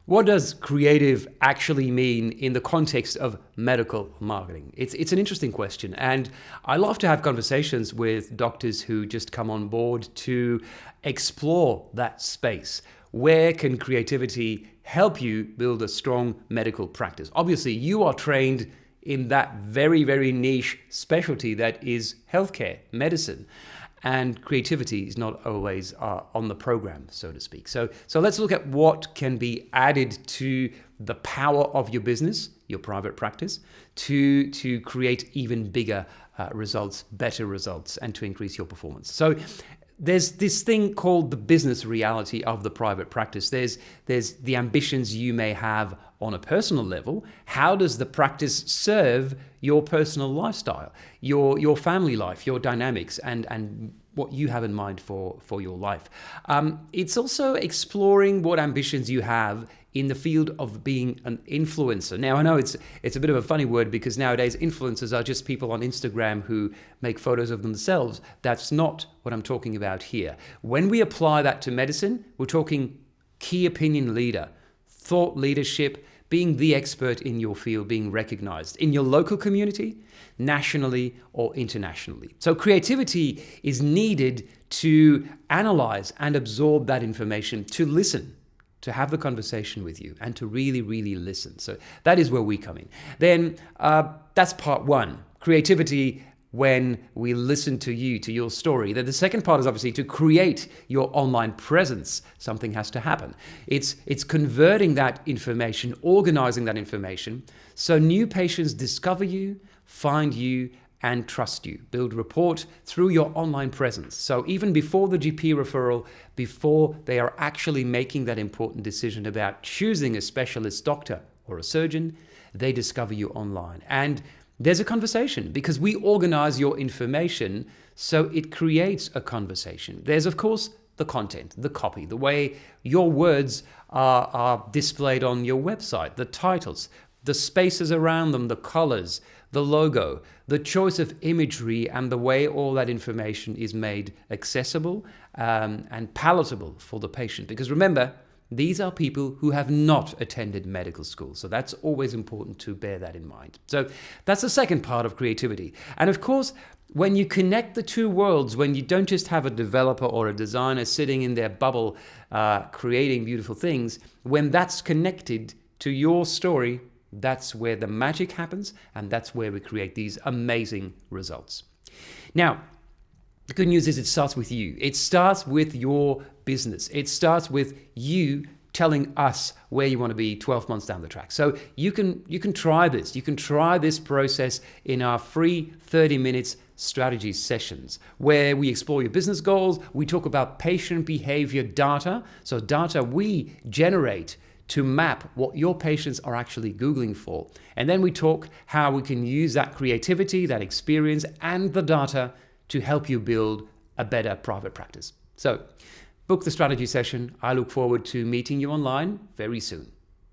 What does creative actually mean in the context of medical marketing? It's an interesting question, and I love to have conversations with doctors who just come on board to explore that space. Where can creativity help you build a strong medical practice? Obviously, you are trained in that very, very niche specialty that is healthcare, medicine. And creativity is not always on the program, so to speak. So let's look at what can be added to the power of your business, your private practice, to create even bigger results, better results, and to increase your performance. So there's this thing called the business reality of the private practice. There's the ambitions you may have on a personal level. How does the practice serve your personal lifestyle, your family life, your dynamics, and what you have in mind for your life? It's also exploring what ambitions you have in the field of being an influencer. Now, I know it's a bit of a funny word because nowadays influencers are just people on Instagram who make photos of themselves. That's not what I'm talking about here. When we apply that to medicine, we're talking key opinion leader, thought leadership, being the expert in your field, being recognized in your local community, nationally or internationally. So creativity is needed to analyze and absorb that information, to listen, to have the conversation with you, and to really, really listen. So that is where we come in. Then that's part one, creativity when we listen to you, to your story. Then the second part is obviously to create your online presence. Something has to happen. It's converting that information, organizing that information, so new patients discover you, find you, and trust you. Build rapport through your online presence. So even before the GP referral, before they are actually making that important decision about choosing a specialist doctor or a surgeon, they discover you online. And there's a conversation because we organize your information so it creates a conversation. There's, of course, the content, the copy, the way your words are displayed on your website, the titles, the spaces around them, the colors, the logo, the choice of imagery, and the way all that information is made accessible and palatable for the patient. Because remember, these are people who have not attended medical school. So that's always important to bear that in mind. So that's the second part of creativity. And of course, when you connect the two worlds, when you don't just have a developer or a designer sitting in their bubble creating beautiful things, when that's connected to your story, that's where the magic happens, and that's where we create these amazing results. Now, the good news is it starts with you. It starts with your business. It starts with you telling us where you want to be 12 months down the track. So you can try this. You can try this process in our free 30 minutes strategy sessions where we explore your business goals. We talk about patient behavior data. So data we generate to map what your patients are actually Googling for. And then we talk how we can use that creativity, that experience, and the data to help you build a better private practice. So book the strategy session. I look forward to meeting you online very soon.